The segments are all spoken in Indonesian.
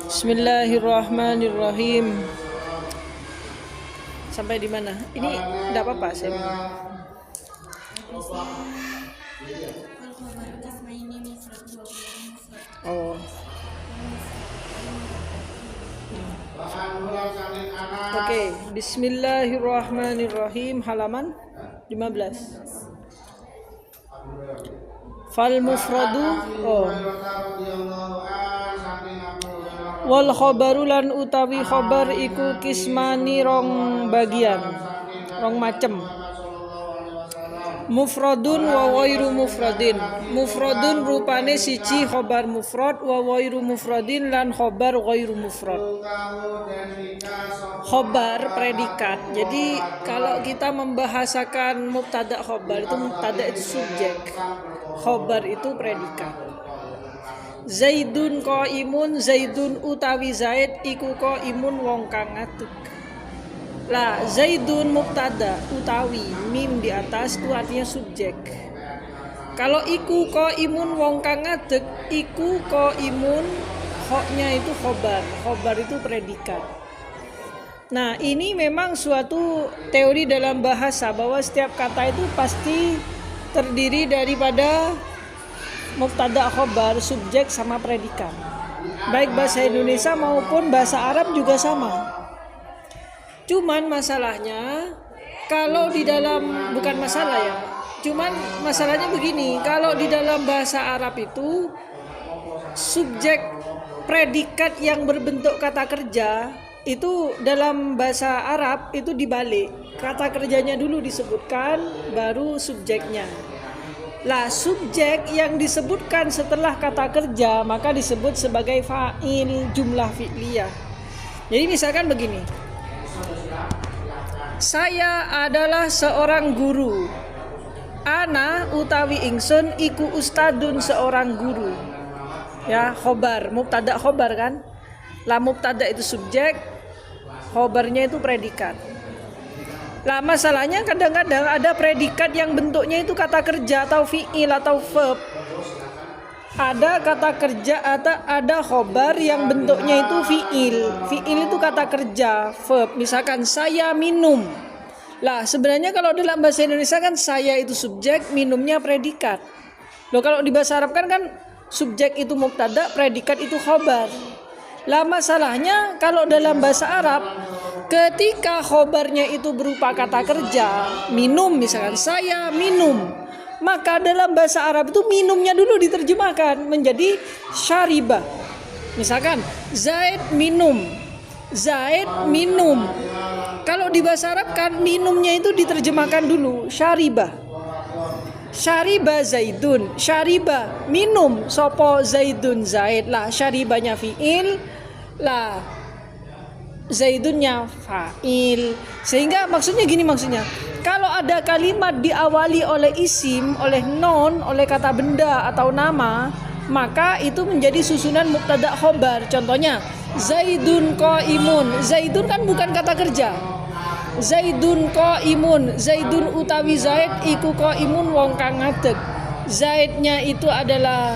Bismillahirrahmanirrahim. Sampai di mana? Ini enggak apa-apa saya. Oh. Oke, Bismillahirrahmanirrahim, halaman 15. Fal mufradu wal khabaru lan utawi khabar iku kismani rong bagian, rong macem. Mufradun wa ghairu mufradin. Mufradun rupane siji khabar mufrad, wa ghairu mufradin lan khabar ghairu mufrad. Khabar predikat. Jadi kalau kita membahasakan mubtada khabar, itu mubtada itu subjek, khabar itu predikat. Zaidun qaimun, Zaidun utawi Zaid iku qaimun wong kang ngadeg. Lah Zaidun mubtada utawi mim di atas itu artinya subjek. Kalau iku qaimun wong kang ngadeg, iku qaimun hoknya itu khobar, khobar itu predikat. Nah ini memang suatu teori dalam bahasa bahwa setiap kata itu pasti terdiri daripada mubtada khobar, subjek sama predikat. Baik bahasa Indonesia maupun bahasa Arab juga sama. Cuman masalahnya kalau di dalam, bukan masalah ya, cuman masalahnya begini, kalau di dalam bahasa Arab itu subjek predikat yang berbentuk kata kerja itu dalam bahasa Arab itu dibalik, kata kerjanya dulu disebutkan baru subjeknya. Lah subjek yang disebutkan setelah kata kerja maka disebut sebagai fa'il, jumlah fi'liyah. Jadi misalkan begini, saya adalah seorang guru. Ana utawi ingsun iku ustadun, seorang guru. Ya, khobar, mubtada khobar kan? Lah mubtada itu subjek, khobarnya itu predikat. Lah masalahnya kadang-kadang ada predikat yang bentuknya itu kata kerja atau fi'il atau verb. Ada kata kerja atau ada khobar yang bentuknya itu fi'il. Fi'il itu kata kerja, verb. Misalkan saya minum. Lah sebenarnya kalau dalam bahasa Indonesia kan saya itu subjek, minumnya predikat. Loh kalau di bahasa Arab kan subjek itu mubtada, predikat itu khobar. Lah masalahnya kalau dalam bahasa Arab ketika khobarnya itu berupa kata kerja, minum misalkan, saya minum, maka dalam bahasa Arab itu minumnya dulu diterjemahkan menjadi syariba. Misalkan Zaid minum, Zaid minum. Kalau di bahasa Arab kan minumnya itu diterjemahkan dulu syariba. Syariba Zaidun, syariba minum sopo Zaidun Zaid. Lah syaribanya fi'il, lah Zaidunnya fa'il. Sehingga maksudnya gini, maksudnya kalau ada kalimat diawali oleh isim, oleh non, oleh kata benda atau nama, maka itu menjadi susunan mubtada khobar. Contohnya Zaidun qaimun. Zaidun kan bukan kata kerja. Zaidun qaimun, Zaidun utawi Zaid iku qaimun wong kang ngadeg. Zaidnya itu adalah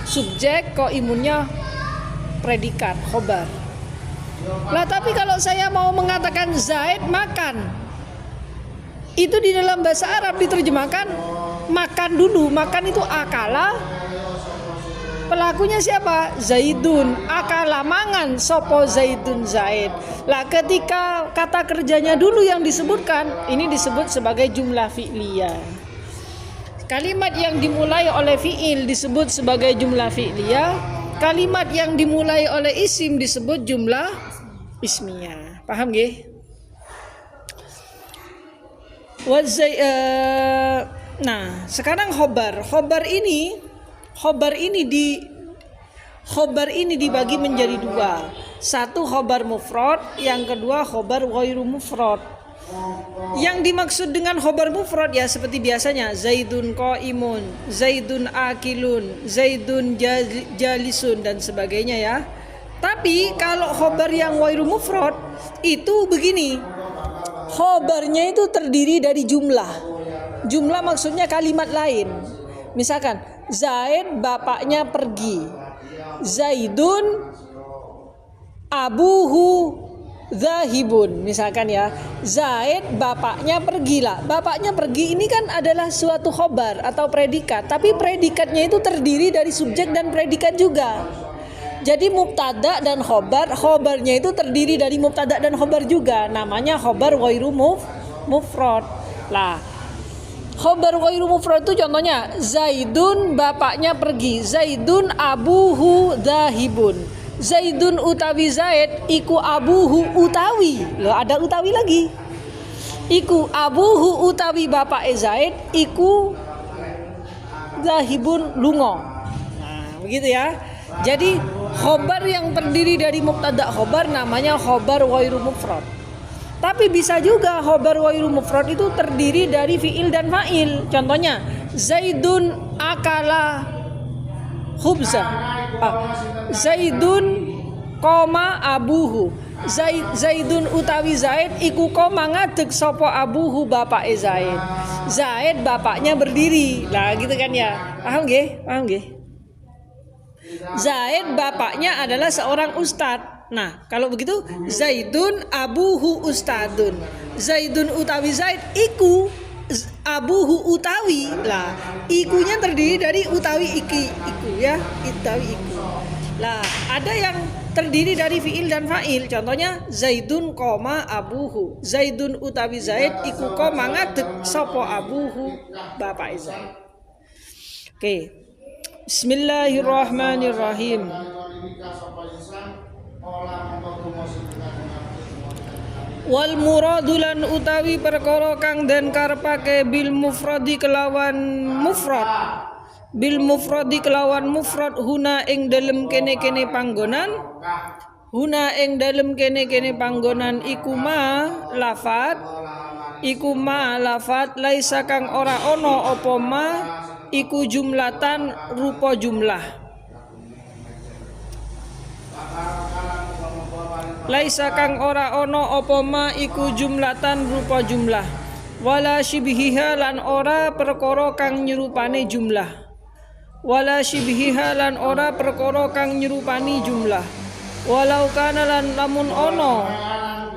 subjek, qaimunnya predikat, khobar. Lah tapi kalau saya mau mengatakan Zaid makan, itu di dalam bahasa Arab diterjemahkan makan dulu. Makan itu akala, pelakunya siapa? Zaidun. Akala mangan sopo Zaidun Zaid. Lah ketika kata kerjanya dulu yang disebutkan, ini disebut sebagai jumlah fi'liyah. Kalimat yang dimulai oleh fi'il disebut sebagai jumlah fi'liyah. Kalimat yang dimulai oleh isim disebut jumlah ismiyah. Paham nggih? Nah, sekarang khobar. Khobar ini dibagi menjadi dua. Satu khobar mufrad, yang kedua khobar ghairu mufrad. Yang dimaksud dengan khobar mufrad ya seperti biasanya, Zaidun qaimun, Zaidun akilun, Zaidun jalisun dan sebagainya ya. Tapi kalau khobar yang ghairu mufrad itu begini, khobarnya itu terdiri dari jumlah. Jumlah maksudnya kalimat lain. Misalkan Zaid bapaknya pergi. Zaidun abuhu zahibun, misalkan ya, Zaid bapaknya pergi lah. Bapaknya pergi ini kan adalah suatu khobar atau predikat, tapi predikatnya itu terdiri dari subjek dan predikat juga. Jadi mubtada dan khobar, khobarnya itu terdiri dari mubtada dan khobar juga. Namanya khobar ghairu mufrad. Lah, khobar ghairu mufrad itu contohnya Zaidun bapaknya pergi, Zaidun abuhu zahibun. Zaidun utawi Zaid iku abuhu utawi. Loh, ada utawi lagi. Iku abuhu utawi bapak Zaid iku zahibun lungo. Nah, begitu ya. Jadi khobar yang terdiri dari mubtada khobar namanya khobar ghairu mufrad. Tapi bisa juga khobar ghairu mufrad itu terdiri dari fiil dan fa'il. Contohnya Zaidun akala khubza. Zaidun koma abuhu. Zaidun utawi Zaid iku koma ngadeg sapa abuhu bapak Zaid. Zaid bapaknya berdiri. Lah gitu kan ya. Paham nggih? Paham nggih? Zaid bapaknya adalah seorang ustadz. Nah, kalau begitu Zaidun abuhu ustadun. Zaidun utawi Zaid iku abuhu utawi. Lah, ikunya terdiri dari utawi iku ya, utawi iku. Lah, ada yang terdiri dari fiil dan fa'il. Contohnya Zaidun koma abuhu. Zaidun utawi Zaid iku koma ngadeg sapa abuhu bapak Zaid. Oke. Bismillahirrahmanirrahim. Wal muradulan utawi perkara kang den karepake bil mufradi kelawan mufrad. Bil mufradi kelawan mufrad huna ing dalem kene-kene panggonan. Huna ing dalem kene-kene panggonan iku ma lafat. Iku ma lafat laisa kang ora ana apa ma iku jumlatan rupa jumlah. Laisa kang ora ana apa ma iku jumlatan rupa jumlah. Wala shibhiha lan ora perkara kang nyerupane jumlah. Wala shibhiha lan ora perkara kang nyerupani jumlah. Walau kana lan lamun ana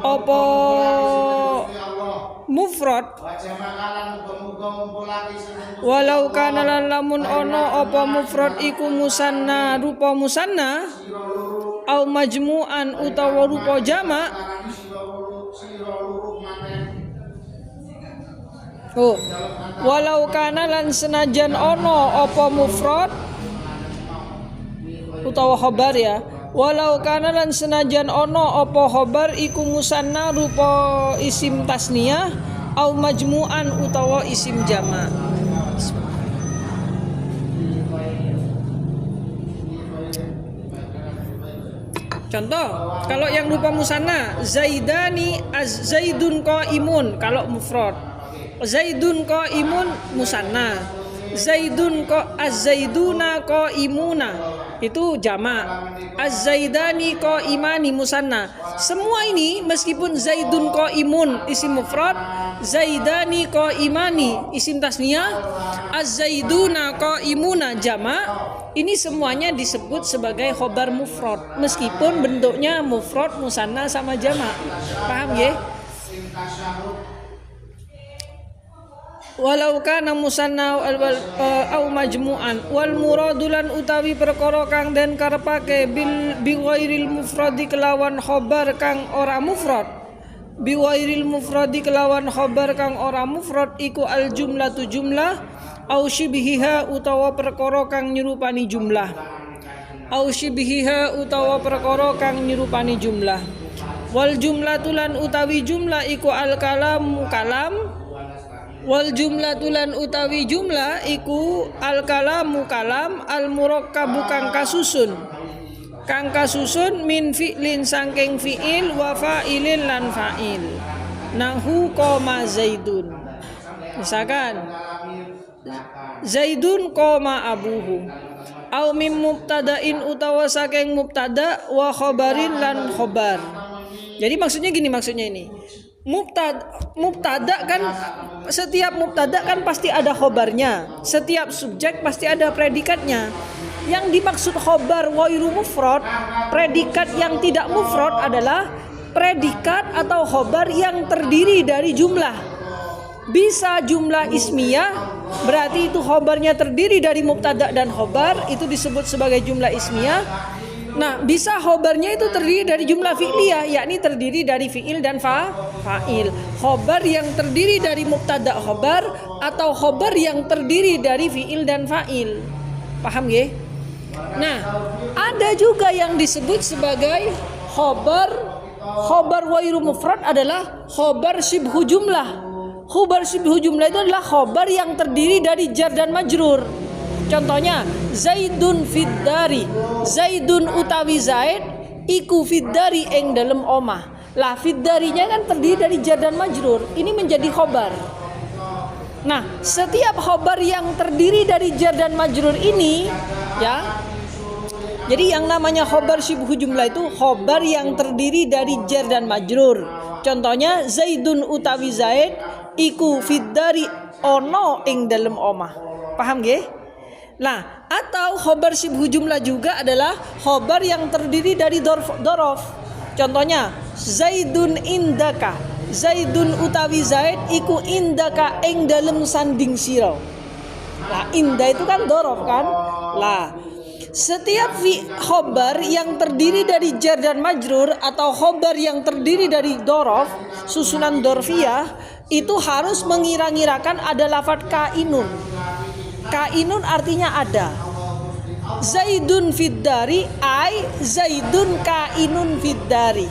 apa mufrad. Walau kana lan lamun ana apa mufrad iku musanna rupa musanna au majmu'an utawa rupa jamak. Oh, walau kana lan senajan ana apa mufrad utawa khabar ya. Walau kana lan senajan ana apa khabar iku musanna rupa isim tasniyah au majmu'an utawa isim jamak. Contoh, kalau yang rupa musanna zaidani zaidun qaimun kalau mufrad. Zaidun qaimun musanna. Zaidun az-zaiduna qaimuna itu jamak. Az-zaidani qaimani musanna. Semua ini meskipun zaidun qaimun isim mufrad, zaidani qaimani isim tasniyah, az-zaiduna qaimuna jamak, ini semuanya disebut sebagai khobar mufrad meskipun bentuknya mufrad, musanna sama jamak. Paham ya? Walau kana musanna au majmu'an wal muradulan utawi perkara kang den karepake bil bi ghairil mufradi kelawan khobar kang ora mufrad. Bi ghairil mufradi kelawan khobar kang ora mufrad iku al jumlatu jumlah au shibhiha utawa perkara kang nyerupani jumlah. Au shibhiha utawa perkara kang nyerupani jumlah. Wal jumlatulan utawi jumlah iku al kalam kalam. Wal jumlatulan utawi jumlah iku al kalamu kalam al murakkabu kang kasusun min fi'lin saking fi'il wa fa'ilin lan fa'il. Nahu koma zaidun. Misalkan zaidun koma abuhu. Au mim mubtada'in utawa saking mubtada wa khabarin lan khobar. Jadi maksudnya gini, ini. Mubtada kan setiap mubtada kan pasti ada khobarnya, setiap subjek pasti ada predikatnya. Yang dimaksud khobar wairu mufrad, predikat yang tidak mufrad adalah predikat atau khobar yang terdiri dari jumlah. Bisa jumlah ismiyah, berarti itu khobarnya terdiri dari mubtada dan khobar, itu disebut sebagai jumlah ismiyah. Nah, bisa khobarnya itu terdiri dari jumlah fi'liyah, yakni terdiri dari fi'il dan fa'il. Khobar yang terdiri dari mubtada khobar atau khobar yang terdiri dari fi'il dan fa'il. Paham ya? Nah, ada juga yang disebut sebagai khobar wairu mufrad adalah khobar shibhu jumlah. Khobar shibhu jumlah itu adalah khobar yang terdiri dari jar dan majrur. Contohnya, Zaidun fiddari, Zaidun utawi Zaid iku fiddari ing dalem omah. Lah fiddarinya kan terdiri dari jar dan majrur. Ini menjadi khobar. Nah, setiap khobar yang terdiri dari jar dan majrur ini, ya. Jadi yang namanya khobar shibhu jumlah itu khobar yang terdiri dari jar dan majrur. Contohnya, Zaidun utawi Zaid iku fiddari ono ing dalem omah. Paham nggih? Nah, atau khobar shibhu jumlah juga adalah khobar yang terdiri dari dorof. Contohnya, Zaidun indaka, Zaidun utawi Zaid iku indaka ing dalem sanding sira. Lah, inda itu kan dorof kan? Lah, setiap khobar yang terdiri dari jar dan majrur atau khobar yang terdiri dari dorof, susunan dorfiyah, itu harus mengira-ngirakan ada lafadz kainun. Kainun artinya ada. Zaidun fiddari ay Zaidun kainun fiddari.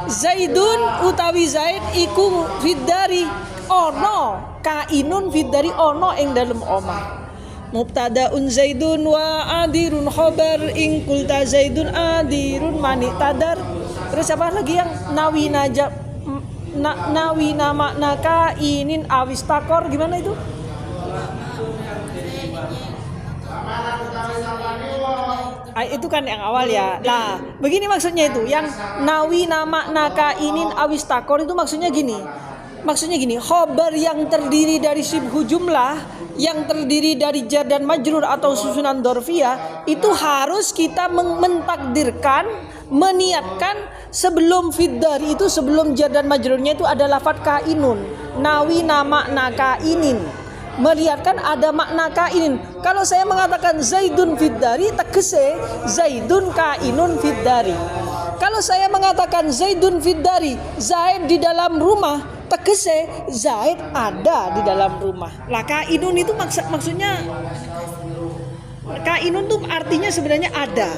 Zaidun utawi Zaid iku fiddari ono kainun fiddari ono ing dalem omah. Mubtadaun Zaidun wa adirun khobar ing kulta Zaidun adirun mani tadar. Terus apa lagi yang nawi najab nawi nama naka inin awistakor, gimana itu? Itu kan yang awal ya. Nah, begini maksudnya itu. Yang nawi nama naka inin awistakor itu maksudnya gini. Maksudnya gini, khobar yang terdiri dari shibhu jumlah, yang terdiri dari jar dan majrur atau susunan dorfiyah, itu harus kita mentakdirkan, meniatkan sebelum fiddari itu, sebelum jar dan majrurnya itu ada lafadz kainun. Nawi nama naka inin, melihatkan ada makna kainin. Kalau saya mengatakan Zaidun fiddari, tegese Zaidun kainun fiddari. Kalau saya mengatakan Zaidun fiddari, Zaid di dalam rumah, tegese Zaid ada di dalam rumah. Lah kainun itu maksudnya, kainun itu artinya sebenarnya ada.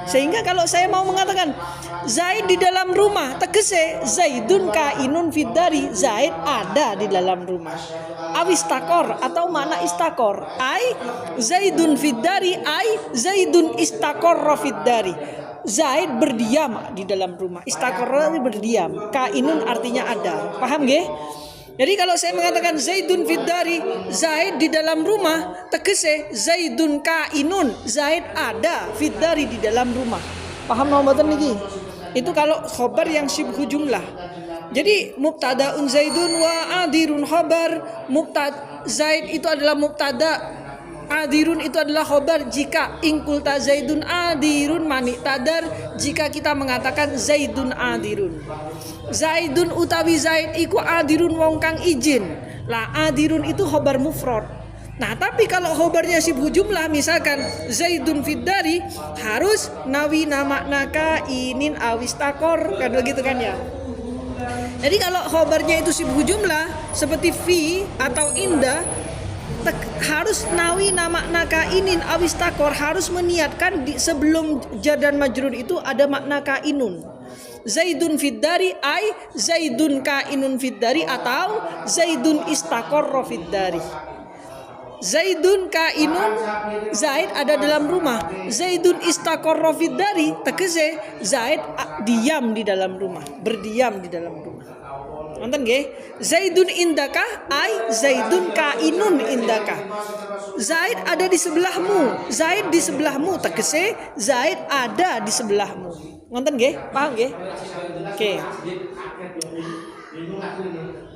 Sehingga kalau saya mau mengatakan Zaid di dalam rumah, tegese Zaidun kainun fiddari, Zaid ada di dalam rumah. Awistakor atau makna istakor, ai Zaidun fiddari, ai Zaidun istakor fiddari. Zaid berdiam di dalam rumah. Istakor berdiam. Kainun artinya ada. Paham nggih? Jadi kalau saya mengatakan Zaidun fiddari, Zaid di dalam rumah, tegese Zaidun kainun, Zaid ada fiddari di dalam rumah. Paham mboten niki? Itu kalau khobar yang shibhu jumlah. Jadi mubtadaun Zaidun wa adirun khobar. Zaid itu adalah mubtada, adirun itu adalah khobar jika ingkulta Zaidun adirun mani tadar, jika kita mengatakan Zaidun adirun. Zaidun utawi Zaid iku adirun wong kang izin. Lah adirun itu khobar mufrad. Nah, tapi kalau khobarnya shibhu jumlah, misalkan Zaidun fiddari, harus nawi nama naka inin awistakor, kan begitu kan ya. Jadi kalau khobarnya itu shibhu jumlah seperti fi atau inda, harus nawi nama naka inin awistakor, harus meniatkan sebelum jar dan majrur itu ada makna kainun. Zaidun fiddari ay Zaidun kainun fiddari atau Zaidun istakor fiddari. Zaidun kainun, Zaid ada dalam rumah. Zaidun istakor fiddari, tegese Zaid diam di dalam rumah, berdiam di dalam rumah. Nonton nggih? Zaidun indaka ay Zaidun kainun indaka. Zaid ada di sebelahmu, Zaid di sebelahmu, tegese Zaid ada di sebelahmu. Nonton nggih? Paham nggih? Oke.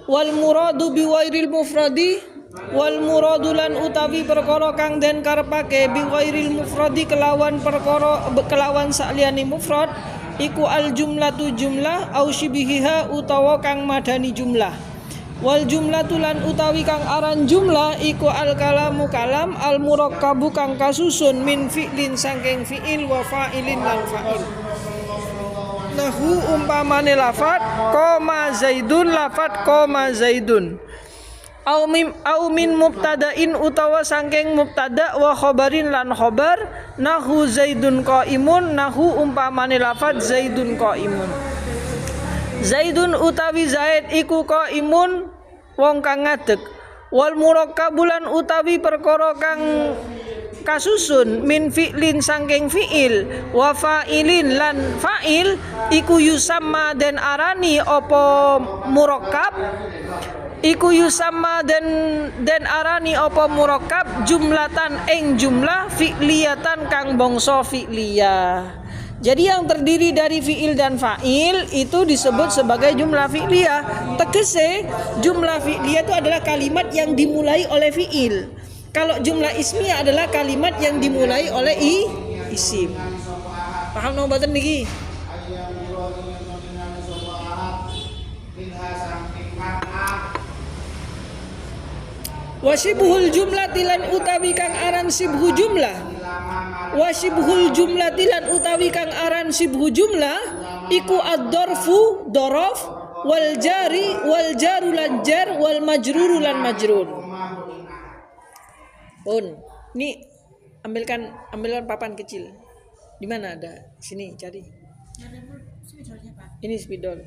Wal muradu bi wairil mufradi wal muradulan utawi perkara kang den karepake bi ghairil mufradi kelawan perkara kelawan saliyane mufrad iku al jumlatu jumlah au shibihiha utawa kang madani jumlah. Wal jumlatu lan utawi kang aran jumlah iku al kalamu kalam al murakkabu kang kasusun min fi'lin saking fi'il wa fa'ilin lan fa'il. Nahu umpamane lafat koma zaidun lafat koma zaidun. Au min mubtada'in utawa saking mubtada wa khobarin lan khobar nahu zaidun qaimun nahu umpamane lafat zaidun qaimun. Zaidun utawi Zaid iku qaimun wong kang ngadeg. Wal murakkabulan utawi perkara kang kasusun min fi'lin saking fi'il wa fa'ilin lan fa'il iku yusamma den arani apa murakkab iku yusamma den arani apa murakkab jumlatan ing jumlah fi'liyatan kang bangsa fi'liyah. Jadi yang terdiri dari fi'il dan fa'il itu disebut sebagai jumlah fi'liyah. Tegese jumlah fi'liyah itu adalah kalimat yang dimulai oleh fi'il. Kalau jumlah ismiyah adalah kalimat yang dimulai oleh isim. Paham no mboten niki? Wasibhul jumlah tilan utawi kang aran sibhu jumlah. Wasibhul jumlah tilan utawi kang aran sibhu jumlah iku ad-dorfu dorof wal jari wal jaru lan jar wal majruru lan majrur. Pun, ini ambilkan papan kecil. Di mana ada? Sini cari. Ini spidol.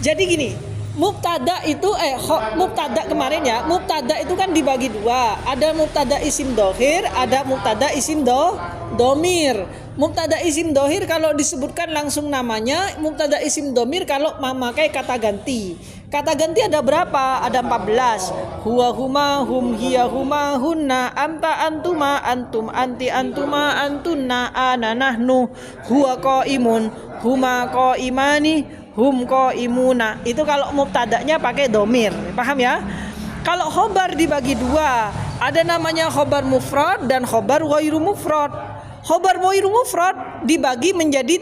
Jadi gini. Mubtada itu mubtada kemarin ya. Mubtada itu kan dibagi dua. Ada mubtada isim dohir, ada mubtada isim domir. Mubtada isim dohir kalau disebutkan langsung namanya, mubtada isim domir kalau memakai kata ganti. Kata ganti ada berapa? Ada 14. Huwa huma hum hiya huma hunna anta antuma antum anti antuma antunna ana nahnu huwa qaimun huma qaimani hum qaimuna. Itu kalau mubtada'nya pakai domir. Paham ya? Kalau khobar dibagi dua, ada namanya khobar mufrad dan khobar ghairu mufrad. Khobar ghairu mufrad dibagi menjadi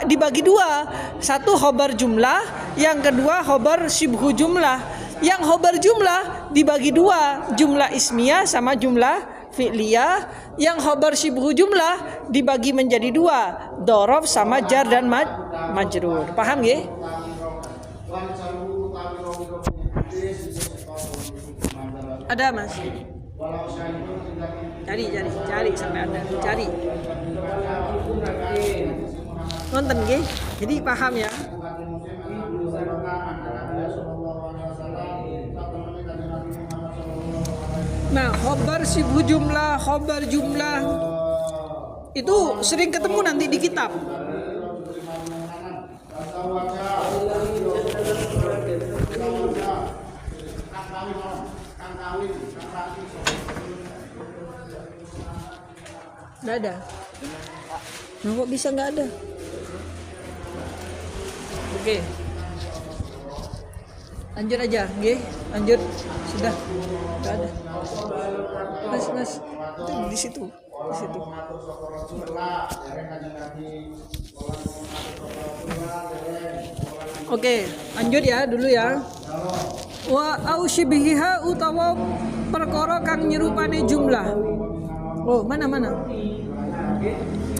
dibagi dua. Satu khobar jumlah, yang kedua khobar syibhu jumlah. Yang khobar jumlah dibagi dua, jumlah ismiyah sama jumlah fi'liyah. Yang khobar syibhu jumlah dibagi menjadi dua, dorof sama jar dan majrur. Paham ya? Ada mas? Cari sampai ada. Cari. Nonton ya? Jadi paham ya? Nah, khobar syibhu jumlah, khobar jumlah itu sering ketemu nanti di kitab. Nggak ada. Nah, kok bisa nggak ada? Oke. Lanjut aja, nggih. Lanjut. Sudah. Nggak ada. Mas. Di situ. Oke, lanjut ya dulu ya. Wa ausybiha utawa perkara kang nyerupane jumlah. Oh, mana?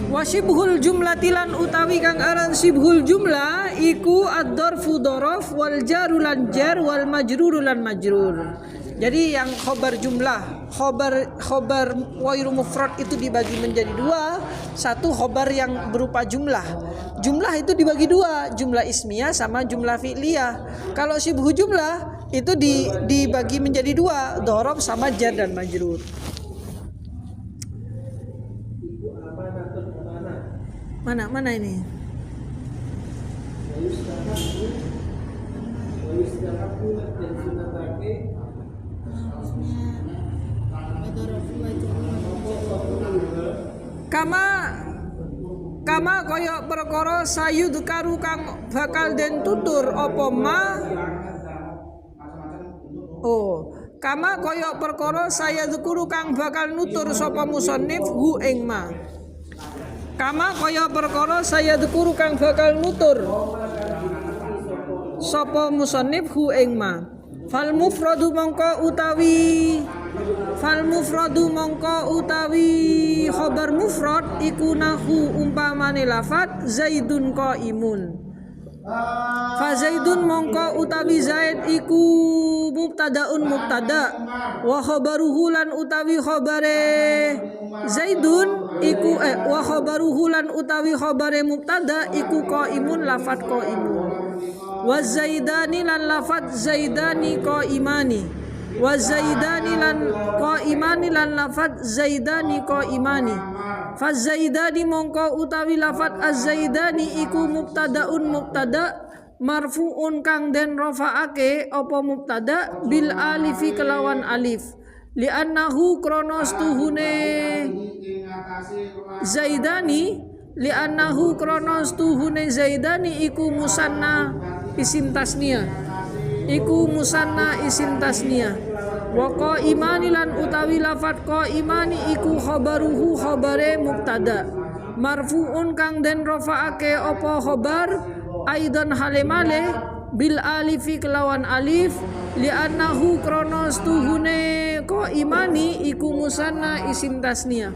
Wasibhul jumlatilan utawi kang aran sibhul jumlah iku ad-dorfu dorof wal jaru lan jar wal majruru lan majrur. Jadi yang khobar jumlah, khobar ghairu mufrad itu dibagi menjadi dua. Satu khobar yang berupa jumlah. Jumlah itu dibagi dua, jumlah ismiyah sama jumlah fi'liyah. Kalau sibhu jumlah itu dibagi menjadi dua, dorof sama jar dan majrur. Mana ini? Kama koyo perkara sayudkaru kang bakal den tutur apa ma Oh, kama koyok perkara saya dzukuru kang bakal nutur sapa musannif hu ing ma. Kama koyok perkara saya dzukuru kang bakal nutur sapa musannif hu ing ma. Fal mufradu mongko utawi khabar mufrad iku nahu umpamane lafat zaidun qaimun. Fa zaidun mongko utawi zaid iku mubtadaun mubtada wa khabaruhu lan utawi khabare zaidun iku wa khabaruhu lan utawi khabare mubtada iku qaimun lafat qaimun. Wa zaidani lan lafat zaidani qaimani. Wa zaidani lan qaimani lan lafat zaidani qaimani. Fa zaidani mongko utawi lafat az-zaidani iku mubtadaun mubtada marfuun kang den rafaake apa mubtada bil alifi kelawan alif li'annahu kronos tuhune zaidani iku musanna isim tasniyah wa qaimani lan utawi lafat qaimani iku khabaruhu khabare mubtada marfuun kang den rafaake apa khabar aidan halemale bil alifi kelawan alif li'annahu kronos tuhune qaimani iku musanna isim tasniyah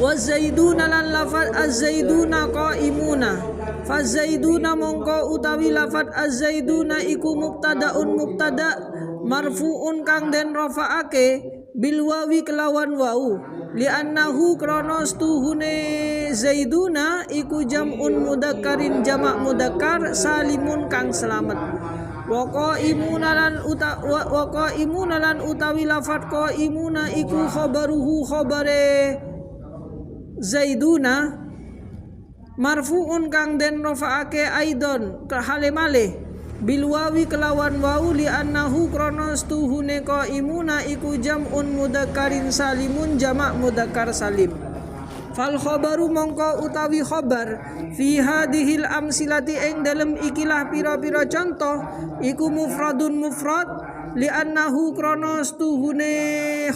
wa zaiduna lan lafat az-zaiduna qaimuna fa zaiduna mongko utawi lafat az-zaiduna iku mubtadaun mubtada marfuun kang den rafaake bil wawi kelawan wau li'annahu kronos tuhune zaiduna iku jam'un mudakkarin jamak mudakkar salimun kang selamat wa qaimuna lan utawi lafat qaimuna iku khabaruhu khabare zaiduna marfuun kang den rafaake aidon kahalemale bil wawi kelawan wau li annahu kronos tuhune qaimuna iku jam'un mudakkarin salimun jamak mudakkar salim. Fal khabaru mongko utawi khabar fi hadhil amsilati ing dalem ikilah pira-pira contoh iku mufradun mufrad li annahu kronos tuhune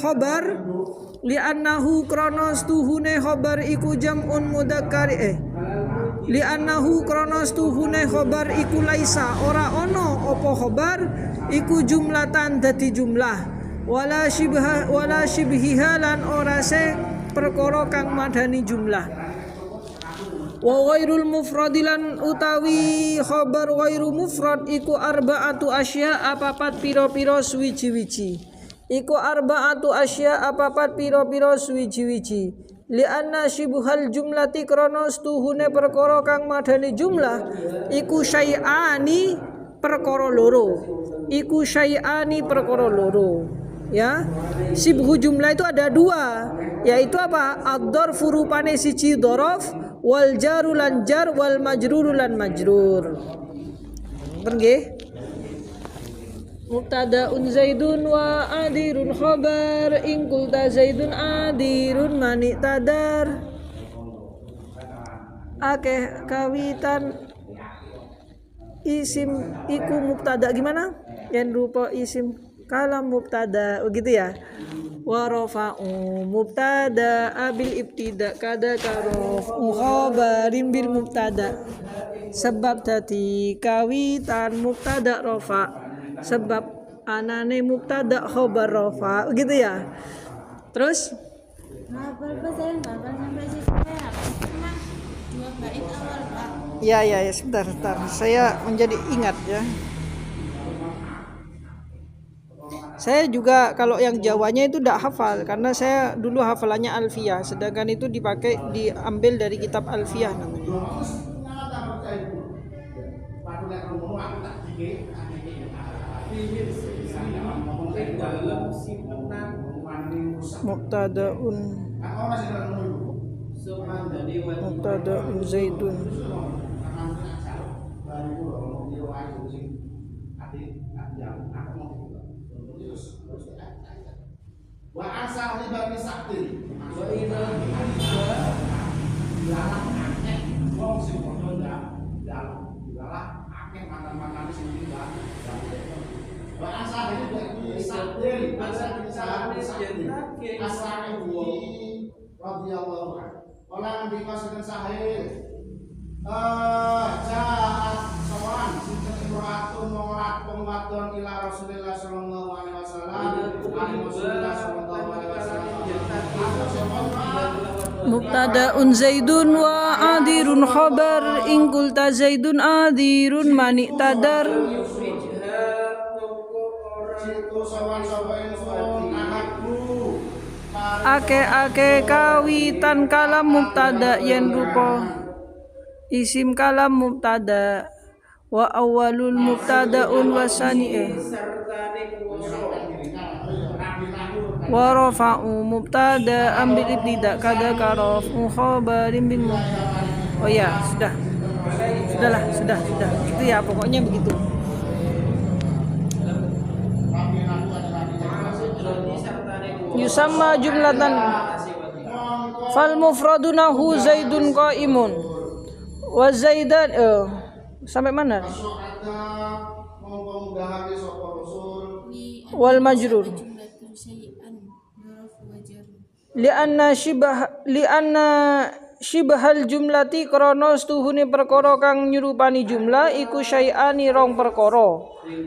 khabar iku jam'un mudakkar li annahu kronos tuhune khabar iku laisa ora ono apa khabar iku jumlatan dadi jumlah wala shibhiha lan ora se perkara kang madani jumlah wa ghairul mufradilan utawi khabar ghairu mufrad iku arba'atu asya apapat pira-pira suwiji-wiji iku arba'atu asya apapat pira-pira suwiji-wiji li anna shibhal jumlati kronos tuhune perkara kang madani jumlah iku syai'ani perkara loro ya. Shibhu jumlah itu ada dua, yaitu apa? Ad-dzarfu rupane siji dzaraf wal jaru lan jar wal majruru lan majrur. Nggih. Mubtada'un zaidun wa adirun khabar in qulta zaidun adirun mani tadar. Akeh kawitan isim iku mubtada gimana? Yang rupa isim kalam mubtada begitu ya. Wa rafa'u mubtada abil ibtida kada karof khabarin bil mubtada sebab tadi kawitan mubtada rafa sebab anane mubtada khabar rafa gitu ya. Terus ya sebentar saya menjadi ingat ya. Saya juga kalau yang Jawanya itu tidak hafal karena saya dulu hafalannya Alfiyah, sedangkan itu diambil dari kitab Alfiyah namanya. Mubtada'un zaidun wa asal libani sakti wa ina dilarang akeh wong sing padha dalam akeh mangan-mangan sing tidak Mubtada'un Zaidun wa adirun khabar in qulta Zaidun adirun mani tadar. Ake kawitan kalam mubtada yen rupa isim kalam mubtada wa awalul mubtada'un wasani wa rafa'u mubtada ambil ibtida kada karofu khabarin bil. Oh ya, sudah gitu ya, pokoknya begitu. Yusamma jumlatan fal mufradunahu zaidun qaimun wa zaidan sampai mana? Wal majrur lianna shibhal jumlati krana stuhune perkara kang nyerupani jumlah iku syai'ani rong perkara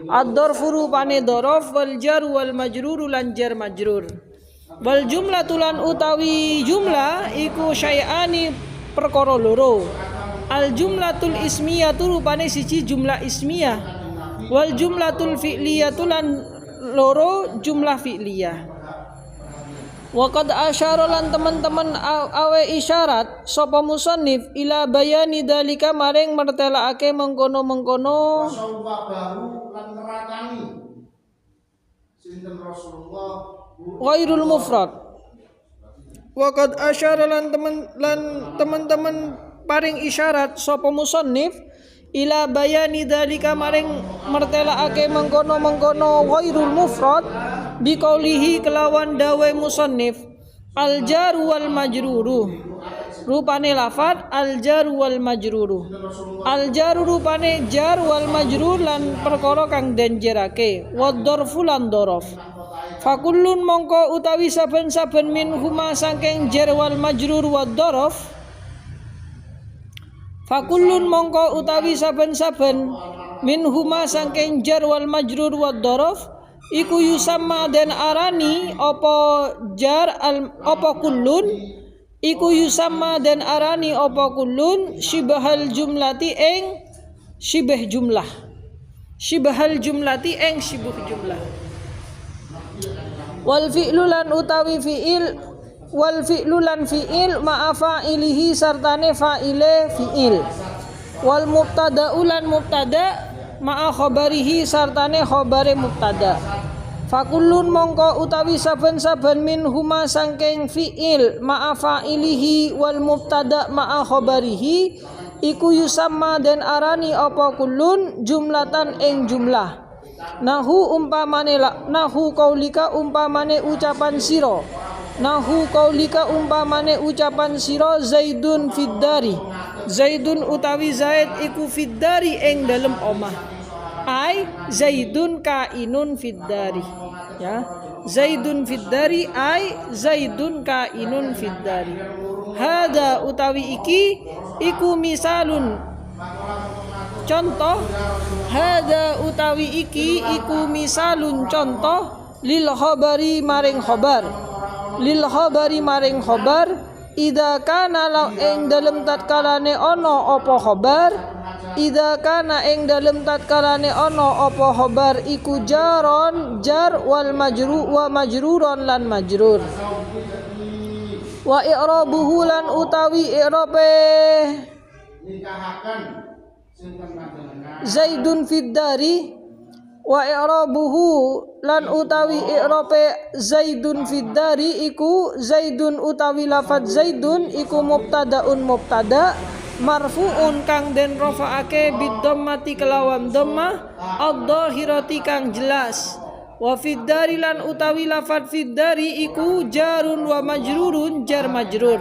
ad-dzarfu rupane dzaraf wal jar wal majrur lan jar majrur wal jumlatu lan utawi jumlah iku syai'ani perkara loro al jumlatul ismiyatu rupane siji jumlah ismiyah wal jumlatul fi'liyatu lan loro jumlah fi'liyah. Waqad asyara lan teman-teman awe isyarat sapa musannif ila bayani dalika maring mertelakake mengkono-mengkono ghairul mufrad. Waqad asyara lan teman-teman paring isyarat sapa musannif ila bayani dalika maring mertelakake mengkono-mengkono ghairul mufrad biqaulihi kelawan dawe musannif al jaru wal majruru rupane lafat al jaru wal majruru al jaru rupane jar wal majrur lan perkara kang den jerake wad dzarfu lan dzaraf fakullun mongko utawi saben-saben min huma saking jar wal majrur wad dzaraf fakullun mongko utawi saben-saben min huma saking jar wal majrur wad dzaraf iku yusamma den arani apa jar apa kullun iku yusamma den arani apa kullun syibhal jumlati ing syibh jumlah syibhal jumlati ing syibh jumlah wal fi'lu lan utawi fi'il wal fi'lu lan fi'il ma'a fa'ilihi sartane fa'ile fi'il wal mubtada'u lan mubtada' ma'a khabarihi sartane khabare mubtada. Fakullun mongko utawi saben-saben min huma sangking fi'il ma'a fa'ilihi wal mubtada ma'a khabarihi iku yusamma den arani apa kullun jumlatan ing jumlah. Nahu umpamane nahu qaulika umpamane ucapan sira. Nahu qaulika umpamane ucapan sira Zaidun fiddari. Zaidun utawi Zaid iku fiddari ing dalem omah. Ai Zaidun kainun fiddari. Ya. Zaidun fiddari ai Zaidun kainun fiddari. Hada utawi iki iku misalun contoh. Hada utawi iki iku misalun contoh lil khabari maring khabar. Lil khabari maring khabar idza kana la ing dalem tatkalane ana apa khabar idza kana ing dalem tatkalane ana apa khabar iku jaron jar wal majru wa majruron lan majrur wa i'rabuhu lan utawi i'rabe Zaidun fiddari wa i'rabuhu lan utawi i'rabe Zaidun fiddari iku Zaidun utawi lafaz Zaidun iku mubtadaun mubtada marfuun kang den rafa'ake bidhammati kelawan dhammah adh-dhahirati kang jelas wa fiddari lan utawi lafaz fiddari iku jarun wa majrurun jar majrur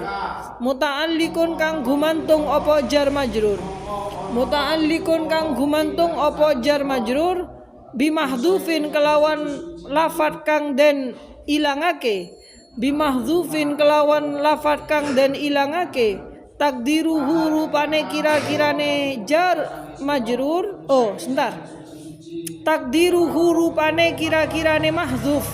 muta'alliqun kang gumantung apa jar majrur muta'alliqun kang gumantung apa jar majrur bimahdhufin kelawan lafat kang den ilangake, bimahdhufin kelawan lafat kang den ilangake, takdiruhu rupane kira-kirane jar majrur. Oh sebentar, takdiruhu rupane kira-kirane mahdzuf,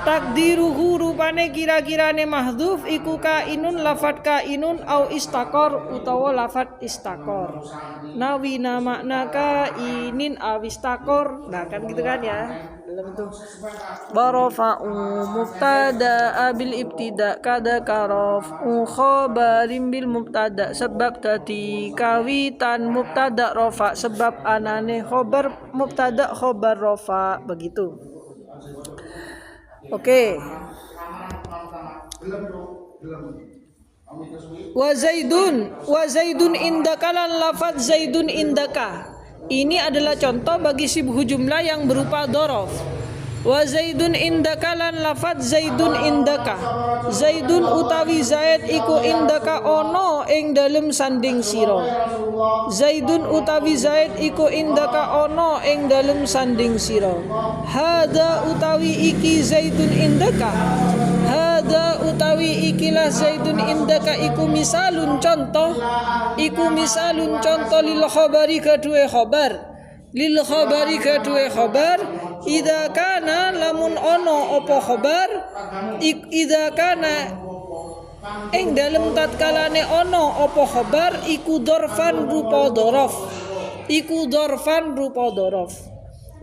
takdiruhu rupane kira-kirane mahdzuf iku kainun lafat kainun au istakor utawa lafat istakor, nawi makna kainin awistakor. Nah kan gitu kan ya, dalam itu barofa'u mubtada bil ibtida kada karof khabarin bil mubtada sebab tadi kawitan mubtada rofa sebab anane khobar mubtada khobar rofa, begitu. Oke. Wa zaidun indaka lan lafaz zaidun indaka. Ini adalah contoh bagi sibhu jumlah yang berupa dhorof. Wa zaidun indaka lan lafaz zaidun indaka. Zaidun utawi Zaid iku indaka ono ing dalem sanding sira. Zaidun utawi Zaid iku indaka ono ing dalem sanding sira. Hada utawi iki Zaidun indaka. Hada utawi ikilah Zaidun indaka iku misalun contoh. Iku misalun contoh lil khabari kedue khabar. Lil khabari kedue khabar idza kana lamun ono apa khabar idza kana ing dalem tatkalane ono apa khabar iku dzarfan rupa dzaraf, iku dzarfan rupa dzaraf.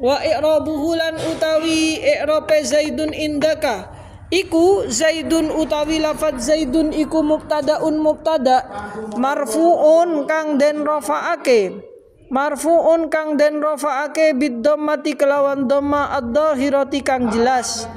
Wa i'rabuhu lan utawi i'rabe zaidun indaka iku zaidun utawi lafaz zaidun iku mubtadaun mubtada marfuun kang den rafa'ake, marfuun kang den rafa'ake bid dhammati kelawan dhamma ad-dhahirati kang jelas.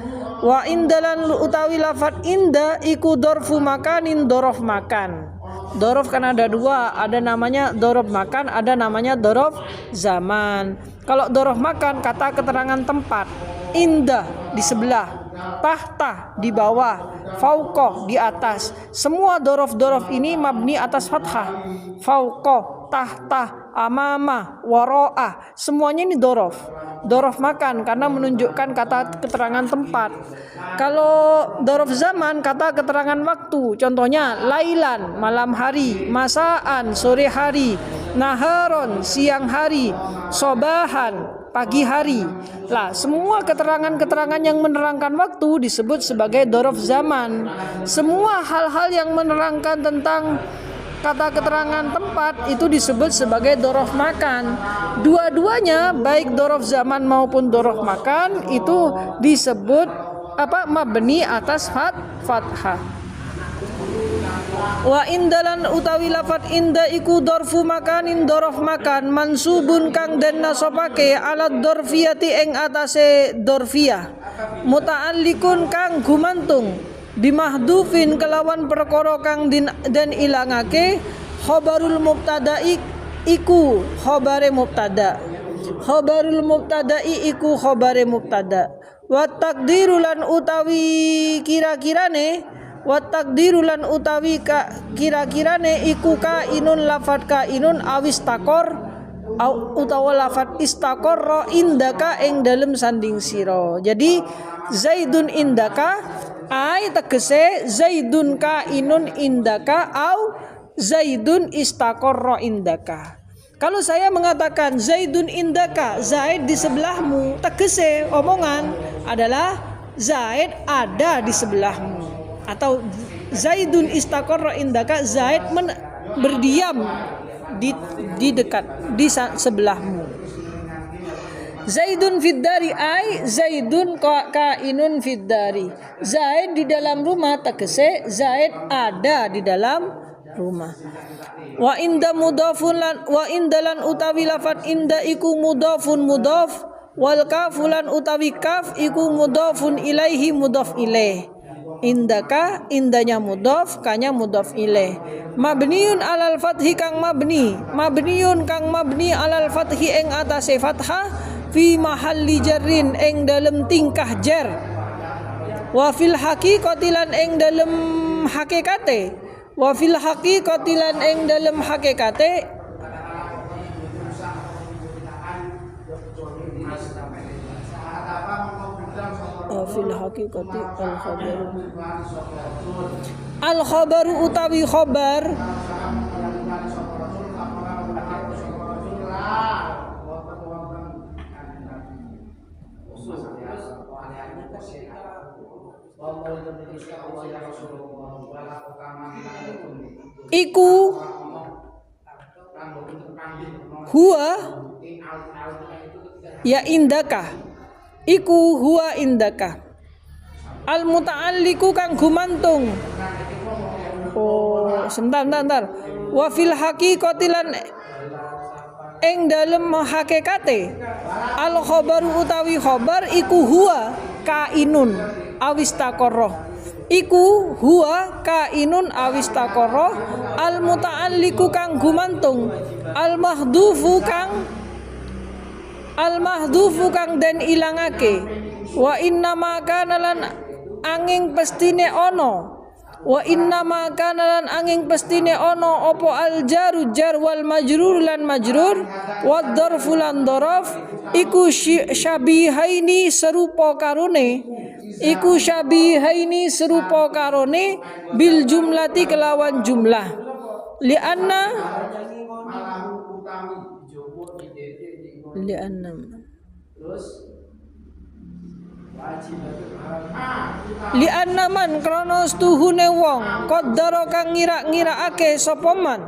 Wa indalan utawi lafat inda iku dorfu makanin dorof makan. Dorof kan ada dua, ada namanya dorof makan, ada namanya dorof zaman. Kalau dorof makan kata keterangan tempat, inda di sebelah, tahta di bawah, fauqah di atas. Semua dorof-dorof ini mabni atas fathah. Fauqah, tahta, amama, waro'ah, semuanya ini dorof. Dorof makan karena menunjukkan kata keterangan tempat. Kalau dorof zaman kata keterangan waktu. Contohnya lailan malam hari, masaan sore hari, naharon siang hari, sobahan pagi hari. Lah, semua keterangan-keterangan yang menerangkan waktu disebut sebagai dorof zaman. Semua hal-hal yang menerangkan tentang kata keterangan tempat itu disebut sebagai dorof makan. Dua-duanya baik dorof zaman maupun dorof makan itu disebut mabni atas fathah. Wa indalan utawi lafat inda iku dorfu makanin dorof makan mansubun kang den nasabake alat dorfiyati ing atase dorfiyah muta'alliqun kang gumantung bimahdufin kelawan perkara kang den ilangake khabarul mubtada'i iku khabare mubtada, khabarul mubtada'i iku khabare mubtada wa taqdirulan utawi kira-kirane wa taqdirulan utawi kira-kirane iku kainun lafat kainun awis takor utawa lafat istaqarra indaka ing dalem sanding sira. Jadi zaidun indaka ai tegese zaidun kainun indaka au zaidun istaqarra indaka. Kalau saya mengatakan zaidun indaka, Zaid di sebelahmu, tegese omongan adalah Zaid ada di sebelahmu. Atau zaidun istaqarra indaka, Zaid berdiam di dekat di sebelahmu. Zaidun fiddari ai zaidun kainun fiddari. Zaid di dalam rumah tegese Zaid ada di dalam rumah. Wa inda mudhafun wa indalan utawi lafat inda iku mudhafun mudhaf wal kafulan utawi kaf iku mudhafun ilaihi mudhaf ilaih. Indaka indanya mudhaf kanya mudhaf ilaih. Mabniun alal fathi kang mabni, mabniun kang mabni alal fathi ing atase fathah fi mahalli jarrin ing dalem tingkah jar. Wa fil haqiqati lan ing dalem hakikate, wa fil haqiqati lan ing dalem hakikate wa fil haqiqati al khabaru utawi khabar iku huwa ya indaka iku huwa indaka al muta'alliqu kang gumantung sebentar wa fil haqiqati lan ing dalem hakikate al khabaru utawi khabar iku huwa kainun awistaqarra iku huwa kainun awistaqarra al muta'alliqu kang gumantung al mahdhufu kang den ilangake wa inna ma kana lan angin pestine ono wa inna ma kana lan angin pestine ono opo al jaru jar wal majrur lan majrur wad dzarfu lan dzaraf iku syabihaini serupa karone bil jumlati kelawan jumlah lianna man kronos tuhune wong qaddara kang ngira-ngiraake sapa man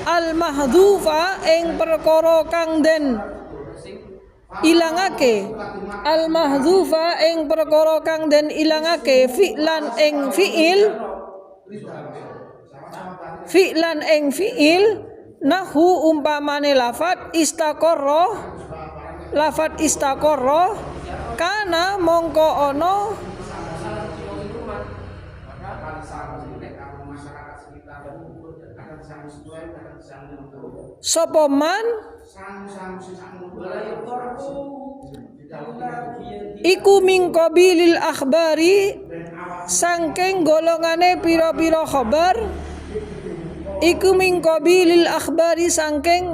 al mahdhufa ing perkara kang den ilangake fi'lan ing fi'il nahu umpamane lafat istaqarra kana mongko ono sapa man iku min qabilil akhbari sangking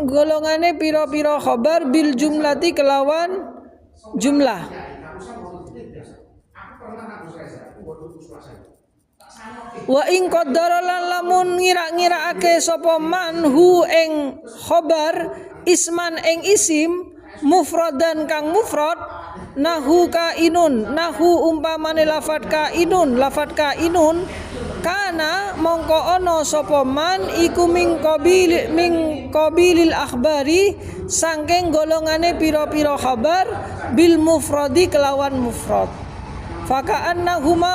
golongane pira-pira khabar bil jumlati kelawan jumlah wa ing qaddara lan lamun ngira-ngiraake sapa man hu ing khabar isman ing isim mufradan kang mufrad nahu umpamane lafat kainun kana mongko ono sapa man iku min qabilil akhbari sangking golongane pira-pira khabar bil mufradi kelawan mufrad Faka'annahuma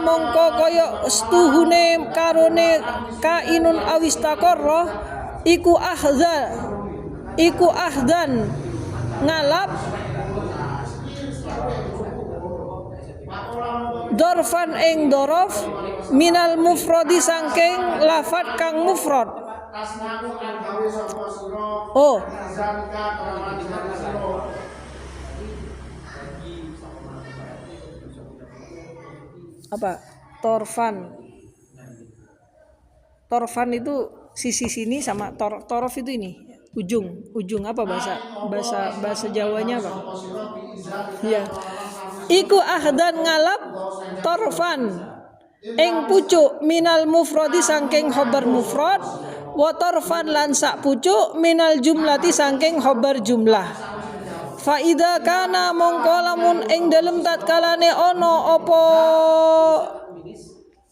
mongko kaya setuhune karone kainun awistaqarra iku ahdan ngalap dorfan ing dorof minal mufradi sangking lafat kang mufrad. Oh, apa? Torfan itu sisi sini sama torof itu ini ujung apa bahasa Jawanya apa? Ya. Iku ahdan ngalap torfan ing pucuk minal mufradi sangking khobar mufrad wa torfan lan sak pucuk minal jumlati sangking khobar jumlah. Fa idza kana mongko lamun ing dalem tatkalane ana apa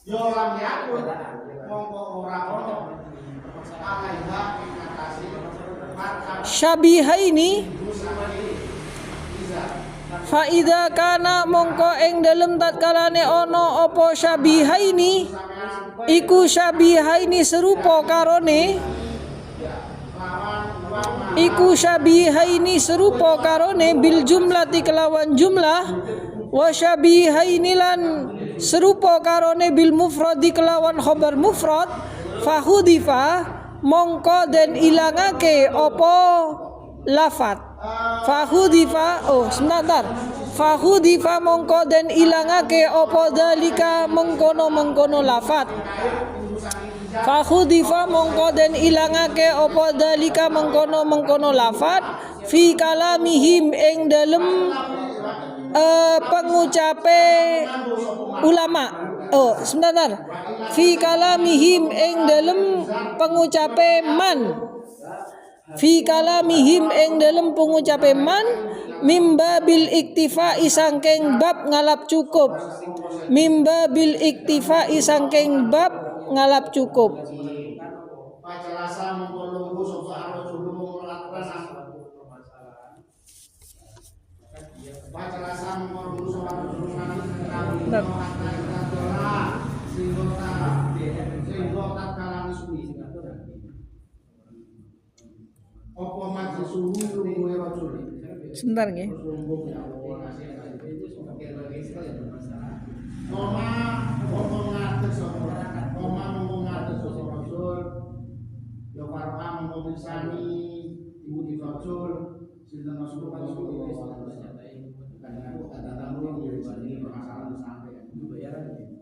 yo lam yakun mongko ora ana syabihaini fa idza kana mongko ing dalem tatkalane ana apa syabihaini iku syabihaini serupa karone bil jumlati kelawan jumlah wa syabihaini lan serupa karone bil mufradi kelawan khobar mufrad fahudifa mongko den ilangake apa lafat Fahudifa mongko den ilangake apa dalika mengkono lafat. Fahudifa mongko den ilangake apa dalika mengkono lafat fi kalamihim ing dalem pengucape ulama. Oh, sebentar. Fi kalamihim ing dalem pengucape man. Fi kalamihim ing dalem pengucape man mimba bil iktifa isangking bab ngalap cukup. Mimba bil iktifa isangking bab ngalap cukup. Bab. Sebentar nggih.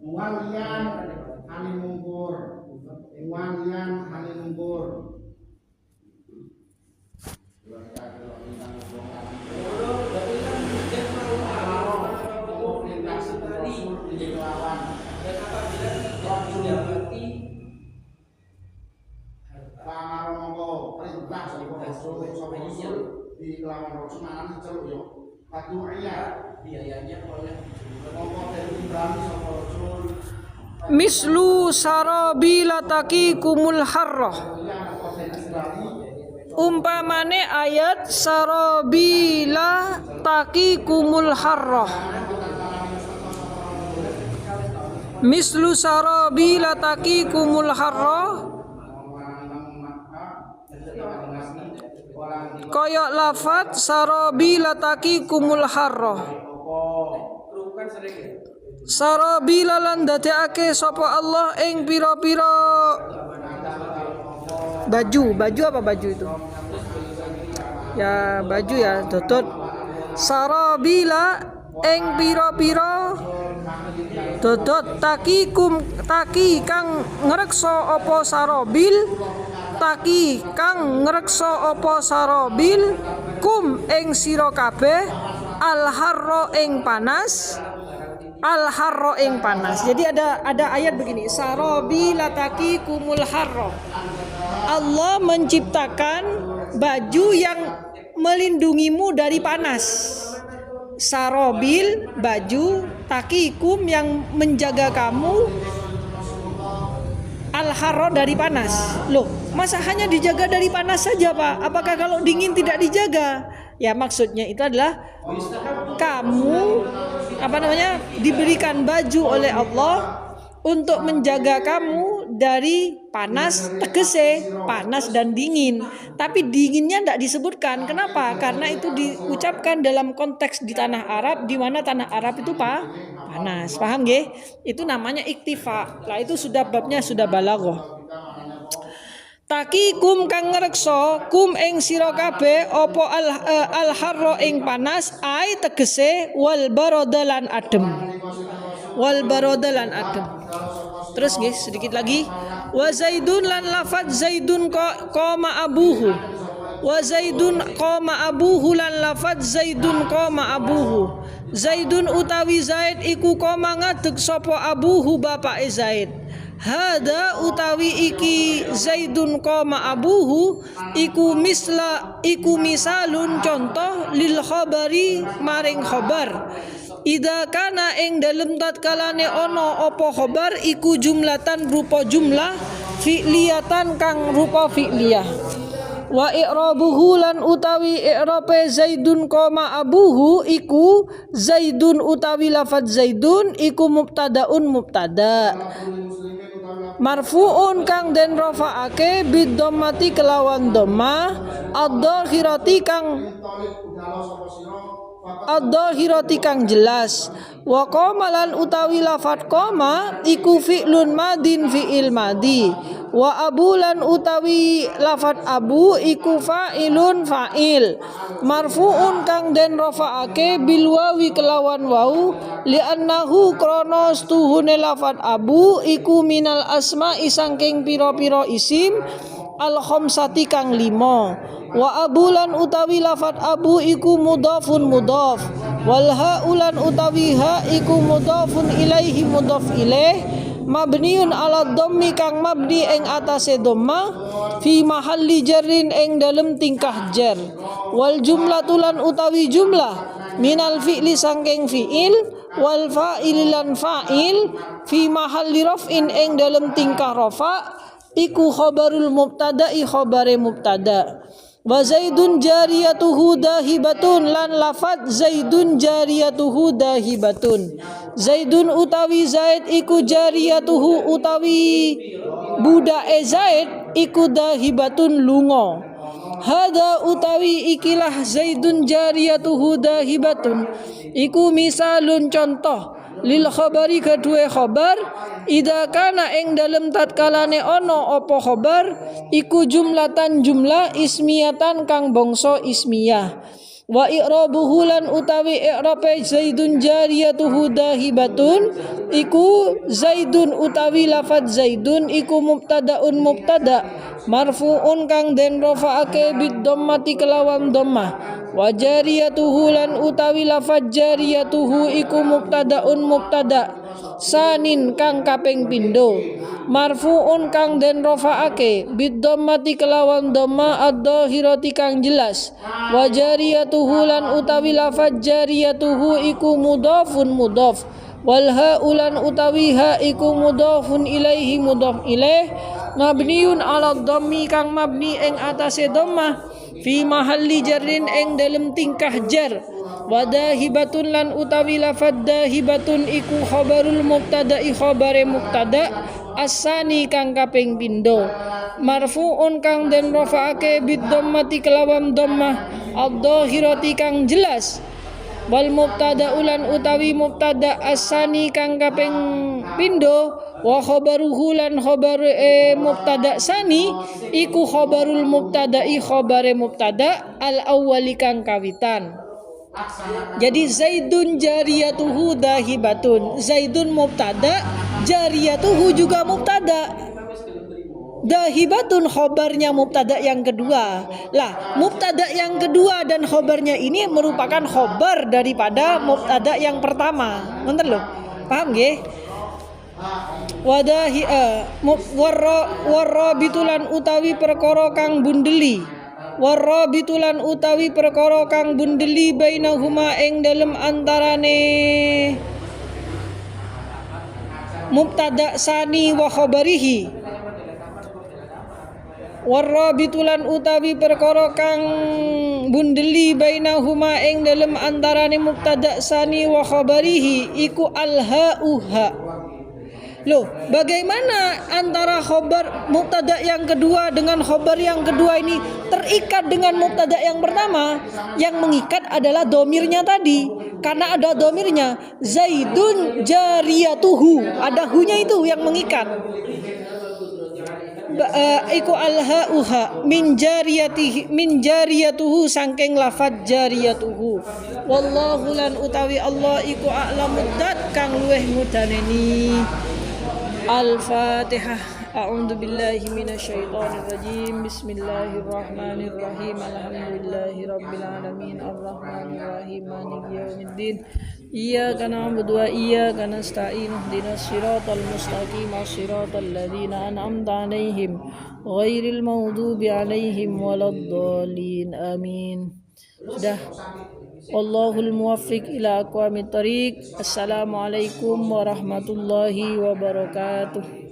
Walian halin mungkur. Walian halin mungkur. Di kelawan Rasul mana diceluk yo. Tadu'iyah biayanya oleh mongko dari Ibrahim sapa Rasul. Mislu sarabila taqikumul harrah. Umpamane ayat sarabila taqikumul harrah. Mislu sarabila taqikumul harrah. Kaya lafat sarabila taqikumul harrah. Sarabila lan dadekake sapa Allah ing pira-pira baju apa baju itu? Ya baju ya dodot. Sarabila ing pira-pira dodot taki kang ngreksa apa sarabil taki kang ngreksa apa sarabil kum ing sira kabeh al-harra ing panas. Al-harra ing panas. Jadi ada ayat begini, sarabila taqikumul harra. Allah menciptakan baju yang melindungimu dari panas. Sarabil baju, taqikum yang menjaga kamu, al-harra dari panas. Loh, masa hanya dijaga dari panas saja, Pak? Apakah kalau dingin tidak dijaga? Ya maksudnya itu adalah kamu diberikan baju oleh Allah untuk menjaga kamu dari panas, tegese panas dan dingin. Tapi dinginnya tidak disebutkan. Kenapa? Karena itu diucapkan dalam konteks di tanah Arab, di mana tanah Arab itu panas. Paham nggih? Itu namanya iktifa. Lah itu sudah babnya sudah balaghah. Taqikum kang ngreksa kum ing sira kabeh apa al-harra ing panas ai tegese wal barada lan adem. Wal barada lan adem. Terus nggih sedikit lagi. Wa zaidun lan lafaz zaidun qama abuhu. Wa zaidun qama abuhu lan lafaz zaidun qama abuhu. Zaidun utawi Zaid iku qama ngadeg sapa abuhu bapake Zaid. Hada utawi iki Zaidun qama abuhu iku misalun contoh lil khabari maring khabar. Ida kana ing dalem tatkalane ana apa khabar iku jumlatan rupa jumlah fi'liyatan kang rupa fi'liyah. Wa i'rabuhu lan utawi i'rabe Zaidun qama abuhu iku Zaidun utawi lafaz Zaidun iku mubtadaun mubtada. Marfu'un kang den rafa'ake bid dhammati kelawan dhammah ad-dhahirati kang jelas. Wa qama lan utawi lafat qama iku fi'lun madin fi'il madi. Wa abulan utawi lafat abu iku fa'ilun fa'il marfu'un kang den rafa'ake bil wawi kelawan wau li'annahu krana stuhune lafat abu iku minal asma'i sangking pira-pira isim al khamsati kang 5. Wa abulan utawi lafat abu iku mudhafun mudhaf wal haulan utawi ha iku mudhafun ilaihi mudhaf ilaih mabniun ala dhammi kang mabni ing atase dhamma fi mahalli jarrin ing dalem tingkah jar wal jumlatulan utawi jumlah minal fi'li sangking fi'il wal fa'il lan fa'il fi mahalli raf'in ing dalem tingkah rafa iku khabarul mubtada'i khabare mubtada. Wa zaidun jariyatuhu dahibatun lan lafat zaidun jariyatuhu dahibatun. Zaidun utawi Zaid iku jariyatuhu utawi budake Zaid iku dahibatun lunga. Hada utawi ikilah Zaidun jariyatuhu dahibatun iku misalun contoh lil khabari kedue khabar ida kana ing dalem tatkalane ana apa khabar iku jumlatan jumlah ismiyatan kang bangsa ismiyah wa i'rabuhu lan utawi i'rabe zaidun jariyatuhu dahibatun iku zaidun utawi lafaz zaidun iku mubtadaun mubtada marfu'un kang den rafa'ake bid dhammati kelawan dhammah wa jariyatuhu lan utawi lafaz jariyatuhu iku mubtadaun mubtada sanin kang kaping pindho marfu'un kang den rafa'ake bid dhammati kelawan dhamma ad-dhahirati kang jelas wa jariyatuhu lan utawi lafaz jariyatuhu iku mudhafun mudhaf wal haulan utawi ha iku mudhafun ilaihi mudhaf ilaih mabniun ala dhammi kang mabni ing atase dhammah fi mahalli jarrin ing dalem tingkah jar wa dahibatun lan utawi lafad dahibatun iku khabarul mubtada'i khabare mubtada asani kang kaping pindho marfu'un kang den rafa'ake bid dhammati kelawan dhammah ad-dhahirati kang jelas wal mubtada ulan utawi mubtada asani kang kaping pindho wa khabaruhu lan khabar mubtada sani iku khabarul mubtada'i khabare mubtada al awwali kang kawitan. Jadi zaidun jariyatuhu dahibatun, zaidun mubtada jariyatuhu juga mubtada, dahibatun khobarnya mubtada yang kedua. Lah, mubtada yang kedua dan khobarnya ini merupakan khobar daripada mubtada yang pertama. Ngerti lho? Paham nggih? Wadahi warrabitulan utawi perkara kang bundeli. Warrabitulan utawi perkara kang bundeli bainahuma ing dalem antarane mubtada sani wa khabarihi. Warrabitulan utawi perkara kang bundeli bainahuma ing dalem antarane mubtada sani wa khabarihi iku alhauha. Loh, bagaimana antara khobar mubtada yang kedua dengan khobar yang kedua ini terikat dengan mubtada yang pertama? Yang mengikat adalah domirnya tadi. Karena ada domirnya Zaidun jariyatuhu, ada hunya itu yang mengikat. Iku alhauha min jariyatuhu sangking lafad jariyatuhu. Wallahu lan utawi Allah iku a'lamud dat kang luweh mudaneni. Al-Fatihah. A'udzu billahi minasyaitonir rajim. Bismillahirrahmanirrahim. Alhamdulillahirabbil alamin arrahmanir rahim maliki yaumiddin. Iyyaka na'budu wa iyyaka nasta'in. Ihdinas siratal mustaqim. Shiratal ladzina an'amta 'alaihim ghairil maghdubi 'alaihim waladdallin. Amin. Sudah. Wallahul muwaffiq ila aqwamit thariq. Assalamualaikum warahmatullahi wabarakatuh.